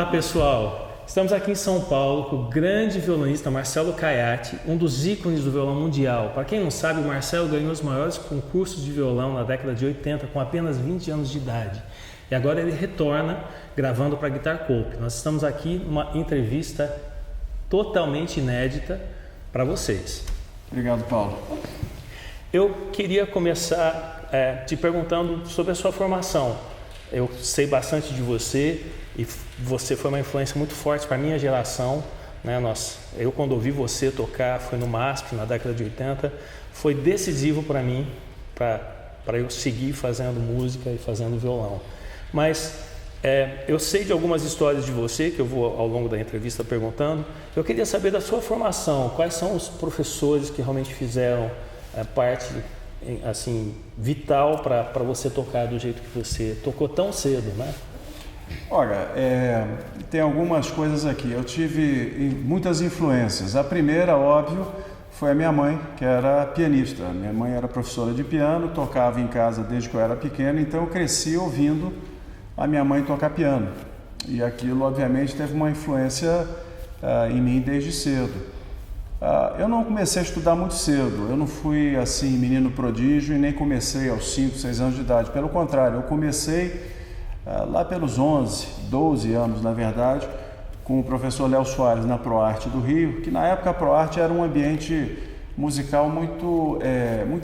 Olá pessoal, estamos aqui em São Paulo com o grande violonista Marcelo Caiati, um dos ícones do violão mundial. Para quem não sabe, o Marcelo ganhou os maiores concursos de violão na década de 80 com apenas 20 anos de idade. E agora ele retorna gravando para a Guitar Cope. Nós estamos aqui numa entrevista totalmente inédita para vocês. Obrigado, Paulo. Eu queria começar te perguntando sobre a sua formação. Eu sei bastante de você e você foi uma influência muito forte para a minha geração, né? Eu quando ouvi você tocar, foi no MASP, na década de 80, foi decisivo para mim, para eu seguir fazendo música e fazendo violão. Mas eu sei de algumas histórias de você, que eu vou ao longo da entrevista perguntando. Eu queria saber da sua formação, quais são os professores que realmente fizeram parte assim, vital para você tocar do jeito que você tocou tão cedo, né? Olha, tem algumas coisas aqui. Eu tive muitas influências. A primeira, óbvio, foi a minha mãe, que era pianista. Minha mãe era professora de piano, tocava em casa desde que eu era pequeno, então eu cresci ouvindo a minha mãe tocar piano. E aquilo, obviamente, teve uma influência em mim desde cedo. Eu não comecei a estudar muito cedo, eu não fui assim menino prodígio e nem comecei aos 5, 6 anos de idade. Pelo contrário, eu comecei lá pelos 11, 12 anos, na verdade, com o professor Léo Soares na ProArte do Rio, que na época a ProArte era um ambiente musical muito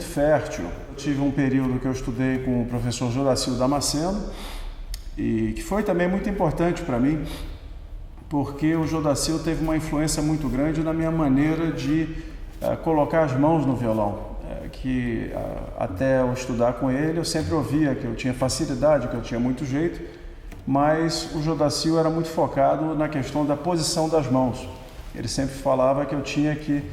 fértil. Eu tive um período que eu estudei com o professor Jodacil Damasceno, e que foi também muito importante para mim, porque o Jodacil teve uma influência muito grande na minha maneira de colocar as mãos no violão. Que até eu estudar com ele, eu sempre ouvia que eu tinha facilidade, que eu tinha muito jeito, mas o Jodacil era muito focado na questão da posição das mãos. Ele sempre falava que eu tinha que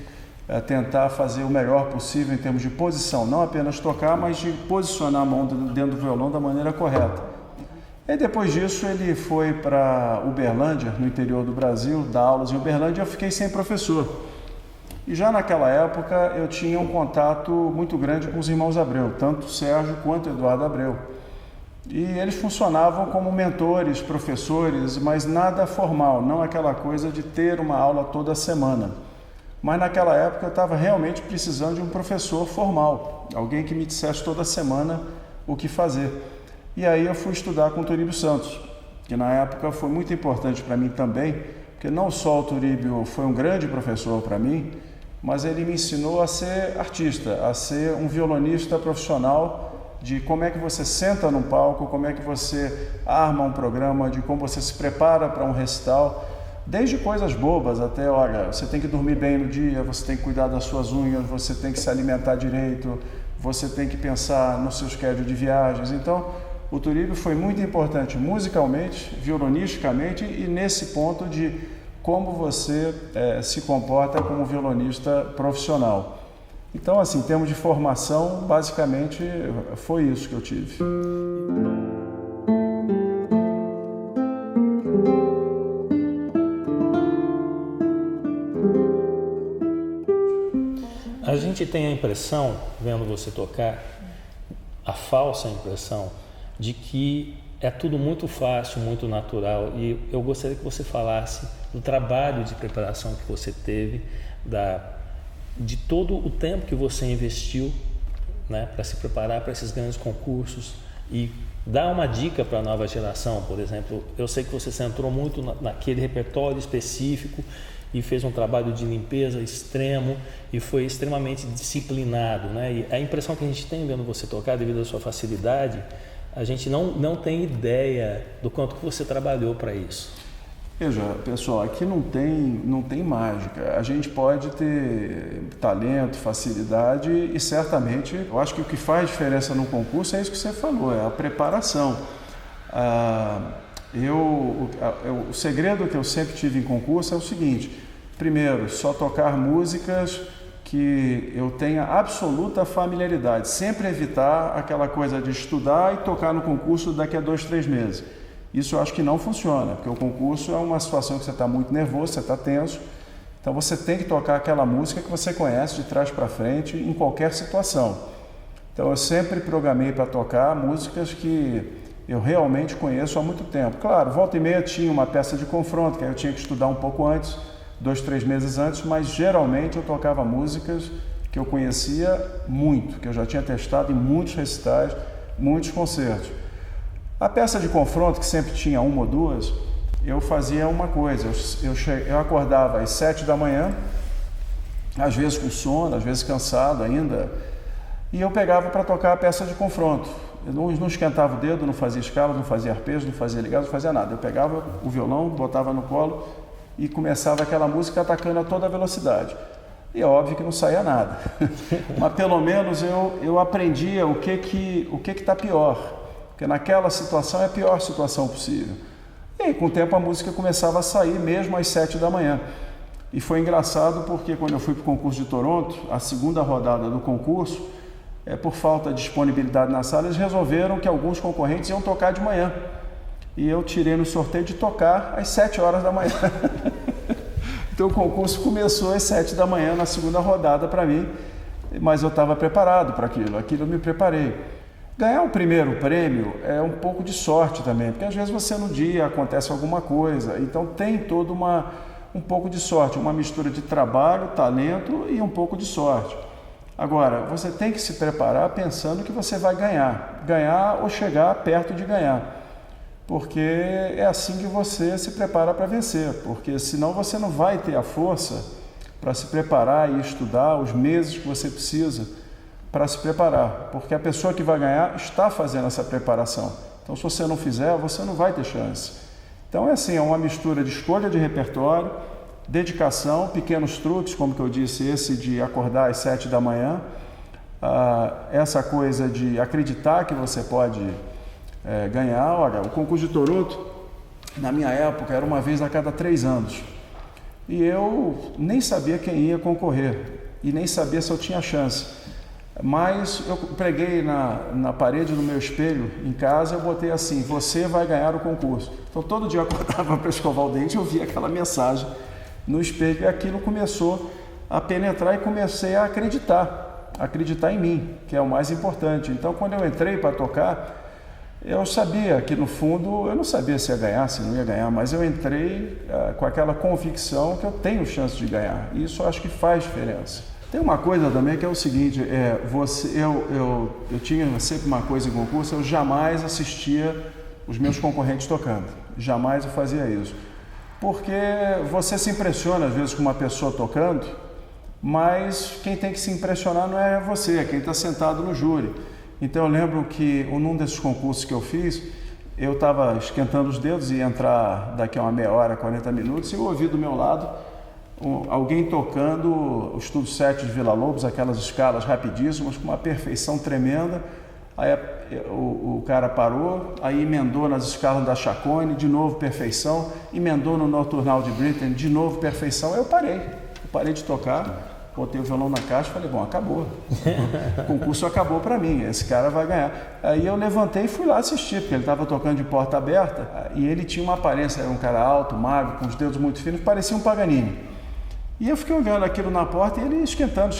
tentar fazer o melhor possível em termos de posição, não apenas tocar, mas de posicionar a mão dentro do violão da maneira correta. E depois disso ele foi para Uberlândia, no interior do Brasil, dar aulas em Uberlândia, e eu fiquei sem professor. E já naquela época eu tinha um contato muito grande com os irmãos Abreu, tanto o Sérgio quanto o Eduardo Abreu. E eles funcionavam como mentores, professores, mas nada formal, não aquela coisa de ter uma aula toda semana. Mas naquela época eu estava realmente precisando de um professor formal, alguém que me dissesse toda semana o que fazer. E aí eu fui estudar com o Turíbio Santos, que na época foi muito importante para mim também, porque não só o Turíbio foi um grande professor para mim, mas ele me ensinou a ser artista, a ser um violonista profissional, de como é que você senta num palco, como é que você arma um programa, de como você se prepara para um recital, desde coisas bobas até, olha, você tem que dormir bem no dia, você tem que cuidar das suas unhas, você tem que se alimentar direito, você tem que pensar no seu schedule de viagens. Então, o Turíbio foi muito importante musicalmente, violonisticamente e nesse ponto de como você se comporta como violonista profissional. Então, assim, em termos de formação, basicamente foi isso que eu tive. A gente tem a impressão, vendo você tocar, a falsa impressão de que é tudo muito fácil, muito natural, e eu gostaria que você falasse do trabalho de preparação que você teve, de todo o tempo que você investiu, né, para se preparar para esses grandes concursos e dar uma dica para a nova geração. Por exemplo, eu sei que você centrou muito naquele repertório específico e fez um trabalho de limpeza extremo e foi extremamente disciplinado, né? E a impressão que a gente tem vendo você tocar, devido à sua facilidade, a gente não tem ideia do quanto que você trabalhou para isso. Veja, pessoal, aqui não tem mágica. A gente pode ter talento, facilidade e certamente, eu acho que o que faz diferença no concurso é isso que você falou, é a preparação. O segredo que eu sempre tive em concurso é o seguinte: primeiro, só tocar músicas que eu tenha absoluta familiaridade, sempre evitar aquela coisa de estudar e tocar no concurso daqui a 2, 3 meses. Isso eu acho que não funciona, porque o concurso é uma situação que você está muito nervoso, você está tenso, então você tem que tocar aquela música que você conhece de trás para frente em qualquer situação. Então eu sempre programei para tocar músicas que eu realmente conheço há muito tempo. Claro, volta e meia tinha uma peça de confronto, que aí eu tinha que estudar um pouco antes, 2, 3 meses antes, mas geralmente eu tocava músicas que eu conhecia muito, que eu já tinha testado em muitos recitais, muitos concertos. A peça de confronto, que sempre tinha uma ou duas, eu fazia uma coisa, eu acordava às 7 da manhã, às vezes com sono, às vezes cansado ainda, e eu pegava para tocar a peça de confronto. Eu não esquentava o dedo, não fazia escala, não fazia arpejo, não fazia ligado, não fazia nada. Eu pegava o violão, botava no colo e começava aquela música atacando a toda velocidade. E é óbvio que não saía nada, mas pelo menos eu aprendia o que está pior, porque naquela situação é a pior situação possível. E aí, com o tempo a música começava a sair mesmo às 7 da manhã. E foi engraçado porque quando eu fui para o concurso de Toronto, a segunda rodada do concurso, por falta de disponibilidade na sala, eles resolveram que alguns concorrentes iam tocar de manhã. E eu tirei no sorteio de tocar às 7 horas da manhã. Então o concurso começou às 7 da manhã na segunda rodada para mim, mas eu estava preparado para aquilo eu me preparei. Ganhar o primeiro prêmio é um pouco de sorte também, porque às vezes você no dia acontece alguma coisa, então tem todo um pouco de sorte, uma mistura de trabalho, talento e um pouco de sorte. Agora, você tem que se preparar pensando que você vai ganhar ou chegar perto de ganhar. Porque é assim que você se prepara para vencer, porque senão você não vai ter a força para se preparar e estudar os meses que você precisa para se preparar, porque a pessoa que vai ganhar está fazendo essa preparação. Então, se você não fizer, você não vai ter chance. Então, é assim, é uma mistura de escolha de repertório, dedicação, pequenos truques, como que eu disse, esse de acordar às 7 da manhã, essa coisa de acreditar que você pode ganhar. Olha, o concurso de Toronto, na minha época, era uma vez a cada 3 anos. E eu nem sabia quem ia concorrer e nem sabia se eu tinha chance. Mas eu preguei na parede do meu espelho em casa, eu botei assim: você vai ganhar o concurso. Então todo dia eu acordava para escovar o dente, eu via aquela mensagem no espelho e aquilo começou a penetrar e comecei a acreditar em mim, que é o mais importante. Então quando eu entrei para tocar, eu sabia que no fundo, eu não sabia se ia ganhar, se não ia ganhar, mas eu entrei com aquela convicção que eu tenho chance de ganhar. E isso eu acho que faz diferença. Tem uma coisa também que é o seguinte, eu tinha sempre uma coisa em concurso, eu jamais assistia os meus concorrentes tocando, jamais eu fazia isso. Porque você se impressiona às vezes com uma pessoa tocando, mas quem tem que se impressionar não é você, é quem está sentado no júri. Então eu lembro que num desses concursos que eu fiz, eu estava esquentando os dedos e ia entrar daqui a uma meia hora, 40 minutos, e eu ouvi do meu lado alguém tocando o Estudo 7 de Villa-Lobos, aquelas escalas rapidíssimas, com uma perfeição tremenda. Aí o cara parou, aí emendou nas escalas da Chacone, de novo perfeição, emendou no Nocturnal de Britten, de novo perfeição. Aí eu parei de tocar, botei o violão na caixa e falei: bom, acabou, o concurso acabou para mim, esse cara vai ganhar. Aí eu levantei e fui lá assistir, porque ele estava tocando de porta aberta e ele tinha uma aparência, era um cara alto, magro, com os dedos muito finos, parecia um Paganini. E eu fiquei olhando aquilo na porta e ele esquentando,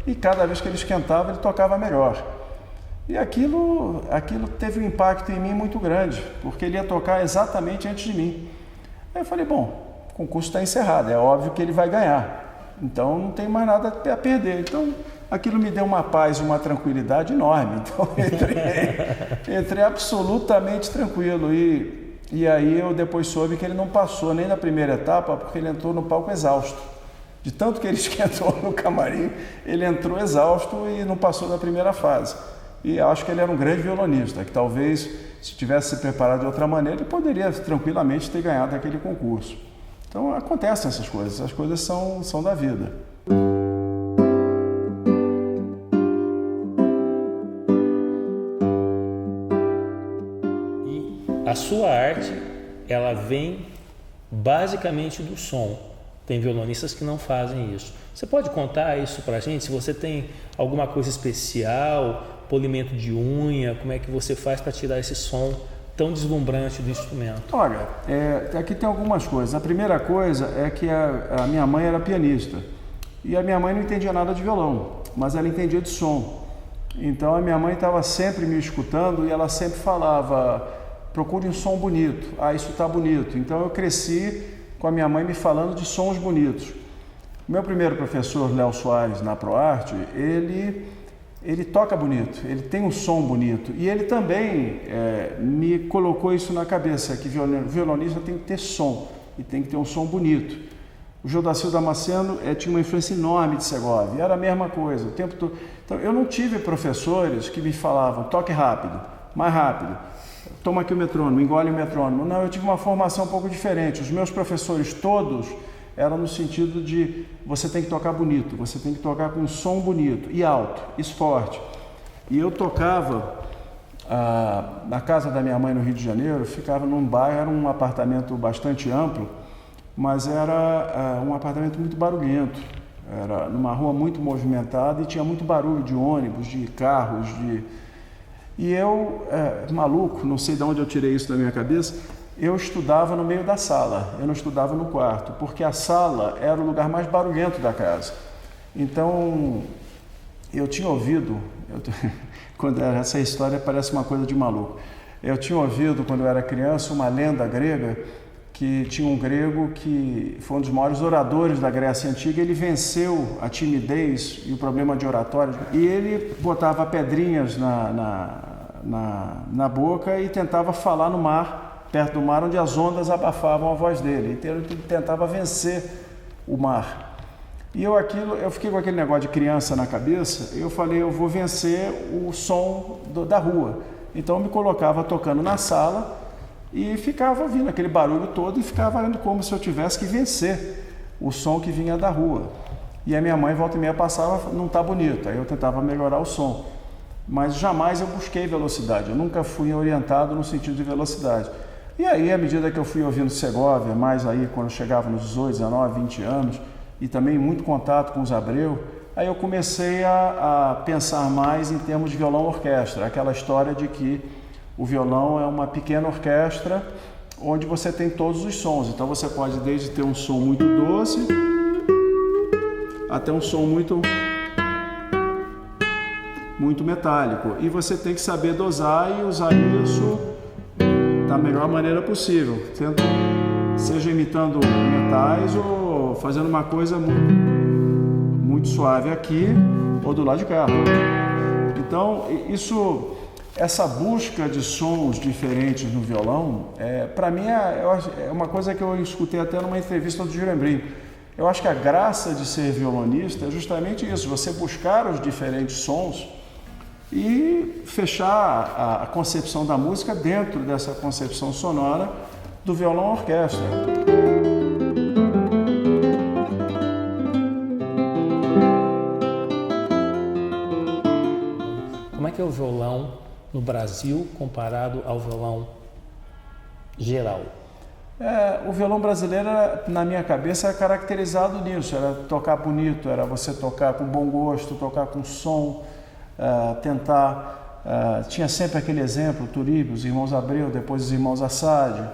e cada vez que ele esquentava, ele tocava melhor. E aquilo teve um impacto em mim muito grande, porque ele ia tocar exatamente antes de mim. Aí eu falei: bom, o concurso está encerrado, é óbvio que ele vai ganhar, então não tem mais nada a perder. Então aquilo me deu uma paz e uma tranquilidade enorme. Então entrei absolutamente tranquilo. E aí eu depois soube que ele não passou nem na primeira etapa, porque ele entrou no palco exausto. De tanto que ele esquentou no camarim, ele entrou exausto e não passou da primeira fase. E acho que ele era um grande violonista, que talvez, se tivesse se preparado de outra maneira, ele poderia tranquilamente ter ganhado aquele concurso. Então acontecem essas coisas são da vida. A sua arte, ela vem basicamente do som. Tem violonistas que não fazem isso. Você pode contar isso pra gente? Se você tem alguma coisa especial, polimento de unha, como é que você faz para tirar esse som tão deslumbrante do instrumento? Olha, aqui tem algumas coisas. A primeira coisa é que a minha mãe era pianista. E a minha mãe não entendia nada de violão, mas ela entendia de som. Então a minha mãe estava sempre me escutando e ela sempre falava, procure um som bonito, isso está bonito. Então eu cresci com a minha mãe me falando de sons bonitos. Meu primeiro professor, Léo Soares, na ProArte, ele toca bonito, ele tem um som bonito e ele também me colocou isso na cabeça, que violonista tem que ter som e tem que ter um som bonito. O Jodacil Damasceno tinha uma influência enorme de Segovia, era a mesma coisa, o tempo todo. Então eu não tive professores que me falavam, toque rápido, mais rápido, toma aqui o metrônomo, engole o metrônomo. Não, eu tive uma formação um pouco diferente. Os meus professores todos eram no sentido de você tem que tocar bonito, você tem que tocar com um som bonito e alto, isso forte. E eu tocava na casa da minha mãe no Rio de Janeiro, ficava num bairro, era um apartamento bastante amplo, mas era um apartamento muito barulhento. Era numa rua muito movimentada e tinha muito barulho de ônibus, de carros, E eu, maluco, não sei de onde eu tirei isso da minha cabeça, eu estudava no meio da sala, eu não estudava no quarto, porque a sala era o lugar mais barulhento da casa. Então, eu tinha ouvido, essa história parece uma coisa de maluco, eu tinha ouvido quando eu era criança uma lenda grega, que tinha um grego que foi um dos maiores oradores da Grécia Antiga, ele venceu a timidez e o problema de oratória, e ele botava pedrinhas na boca e tentava falar no mar, perto do mar, onde as ondas abafavam a voz dele. Então ele tentava vencer o mar. E eu fiquei com aquele negócio de criança na cabeça, eu falei, eu vou vencer o som da rua. Então eu me colocava tocando na sala e ficava ouvindo aquele barulho todo e ficava indo como se eu tivesse que vencer o som que vinha da rua. E a minha mãe, volta e meia, passava, não está bonito, aí eu tentava melhorar o som. Mas jamais eu busquei velocidade, eu nunca fui orientado no sentido de velocidade. E aí, à medida que eu fui ouvindo Segovia, mais aí quando eu chegava nos 18, 19, 20 anos, e também muito contato com os Abreu, aí eu comecei a pensar mais em termos de violão-orquestra, aquela história de que o violão é uma pequena orquestra onde você tem todos os sons. Então você pode desde ter um som muito doce até um som muito metálico. E você tem que saber dosar e usar isso da melhor maneira possível, seja imitando metais ou fazendo uma coisa muito suave aqui ou do lado de cá. Então, essa busca de sons diferentes no violão, para mim é uma coisa que eu escutei até numa entrevista do Girembrim. Eu acho que a graça de ser violonista é justamente isso, você buscar os diferentes sons e fechar a concepção da música dentro dessa concepção sonora do violão-orquestra. Como é que é o violão no Brasil comparado ao violão geral? O violão brasileiro, na minha cabeça, era caracterizado nisso, era tocar bonito, era você tocar com bom gosto, tocar com som, tinha sempre aquele exemplo, Turíbio, os irmãos Abreu, depois os irmãos Assádio.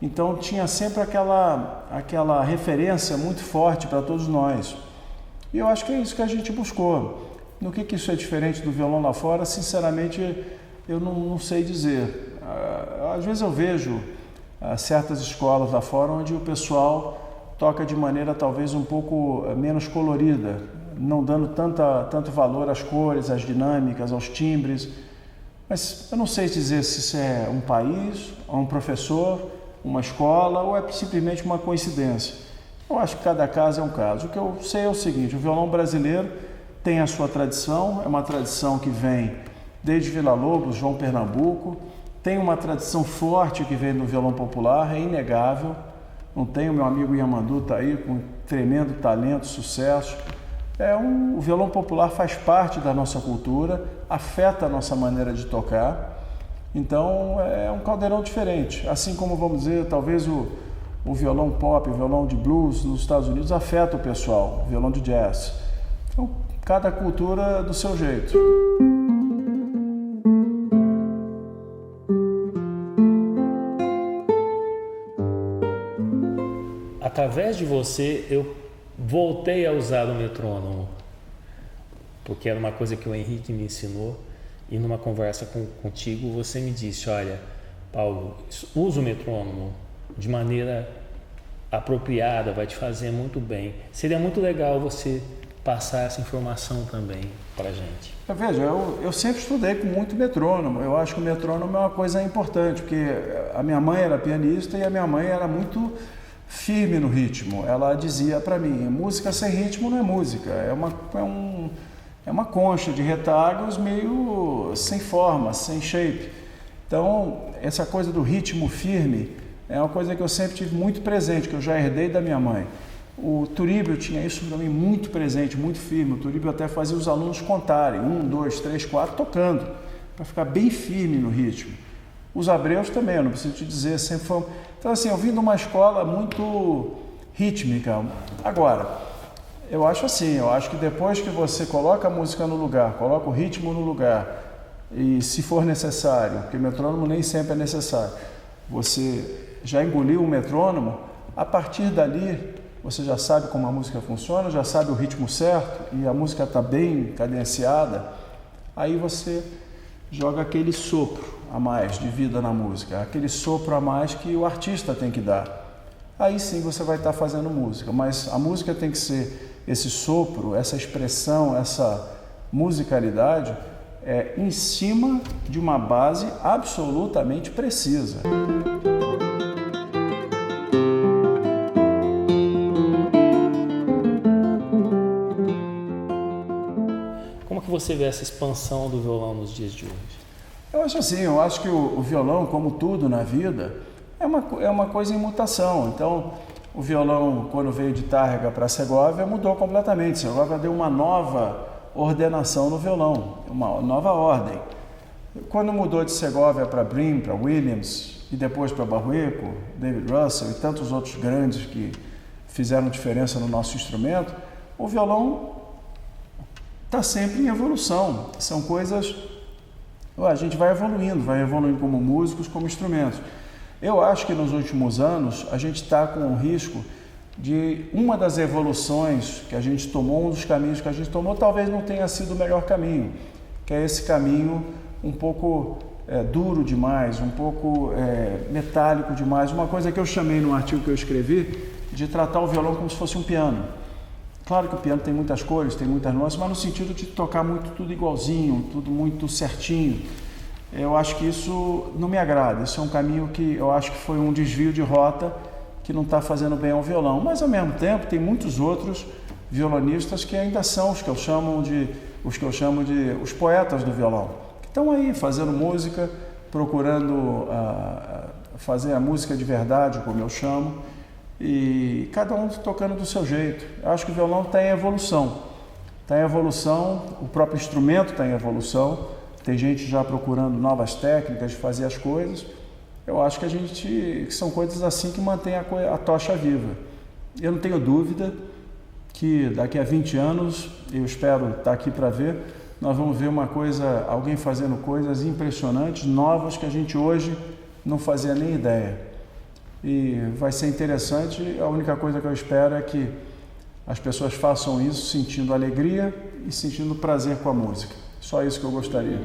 Então tinha sempre aquela referência muito forte para todos nós. E eu acho que é isso que a gente buscou. No que isso é diferente do violão lá fora, sinceramente, eu não sei dizer. Às vezes eu vejo certas escolas lá fora onde o pessoal toca de maneira talvez um pouco menos colorida, não dando tanto valor às cores, às dinâmicas, aos timbres. Mas eu não sei dizer se isso é um país, um professor, uma escola ou é simplesmente uma coincidência. Eu acho que cada caso é um caso. O que eu sei é o seguinte, o violão brasileiro tem a sua tradição, é uma tradição que vem desde Villa-Lobos, João Pernambuco, tem uma tradição forte que vem do violão popular, é inegável. Não tem, o meu amigo Yamandu está aí com tremendo talento, sucesso. O violão popular faz parte da nossa cultura, afeta a nossa maneira de tocar. Então é um caldeirão diferente. Assim como, vamos dizer, talvez o violão pop, o violão de blues nos Estados Unidos afeta o pessoal, o violão de jazz. Então, cada cultura do seu jeito. Através de você, eu voltei a usar o metrônomo, porque era uma coisa que o Henrique me ensinou, e numa conversa contigo você me disse, olha, Paulo, usa o metrônomo de maneira apropriada, vai te fazer muito bem. Seria muito legal você passar essa informação também para a gente. Veja, eu sempre estudei com muito metrônomo. Eu acho que o metrônomo é uma coisa importante, porque a minha mãe era pianista e a minha mãe era muito firme no ritmo. Ela dizia para mim, música sem ritmo não é música, é uma concha de retalhos meio sem forma, sem shape. Então, essa coisa do ritmo firme é uma coisa que eu sempre tive muito presente, que eu já herdei da minha mãe. O Turíbio tinha isso também muito presente, muito firme. O Turíbio até fazia os alunos contarem, 1, 2, 3, 4, tocando, para ficar bem firme no ritmo. Os Abreus também, eu não preciso te dizer, sempre foi... Então, assim, eu vim de uma escola muito rítmica. Agora, eu acho que depois que você coloca a música no lugar, coloca o ritmo no lugar, e se for necessário, porque o metrônomo nem sempre é necessário, você já engoliu o metrônomo, a partir dali você já sabe como a música funciona, já sabe o ritmo certo e a música está bem cadenciada, aí você joga aquele sopro a mais de vida na música, aquele sopro a mais que o artista tem que dar. Aí sim você vai estar fazendo música, mas a música tem que ser esse sopro, essa expressão, essa musicalidade em cima de uma base absolutamente precisa. Como que você vê essa expansão do violão nos dias de hoje? Eu acho que o violão, como tudo na vida, é uma coisa em mutação. Então, o violão, quando veio de Tárrega para Segóvia, mudou completamente. Segóvia deu uma nova ordenação no violão, uma nova ordem. Quando mudou de Segóvia para Brim, para Williams, e depois para Barrueco, David Russell e tantos outros grandes que fizeram diferença no nosso instrumento, o violão está sempre em evolução. São coisas... A gente vai evoluindo como músicos, como instrumentos. Eu acho que nos últimos anos a gente está com o risco de uma das evoluções que a gente tomou, um dos caminhos que a gente tomou, talvez não tenha sido o melhor caminho, que é esse caminho um pouco duro demais, um pouco metálico demais. Uma coisa que eu chamei no artigo que eu escrevi de tratar o violão como se fosse um piano. Claro que o piano tem muitas cores, tem muitas nuances, mas no sentido de tocar muito tudo igualzinho, tudo muito certinho. Eu acho que isso não me agrada. Isso é um caminho que eu acho que foi um desvio de rota que não está fazendo bem ao violão. Mas, ao mesmo tempo, tem muitos outros violonistas que ainda são os que eu chamo de os poetas do violão, que estão aí fazendo música, procurando fazer a música de verdade, como eu chamo, e cada um tocando do seu jeito. Eu acho que o violão está em evolução. Está em evolução, o próprio instrumento está em evolução. Tem gente já procurando novas técnicas de fazer as coisas. Eu acho que são coisas assim que mantêm a tocha viva. Eu não tenho dúvida que daqui a 20 anos, eu espero estar aqui para ver, nós vamos ver alguém fazendo coisas impressionantes, novas, que a gente hoje não fazia nem ideia. E vai ser interessante. A única coisa que eu espero é que as pessoas façam isso sentindo alegria e sentindo prazer com a música. Só isso que eu gostaria.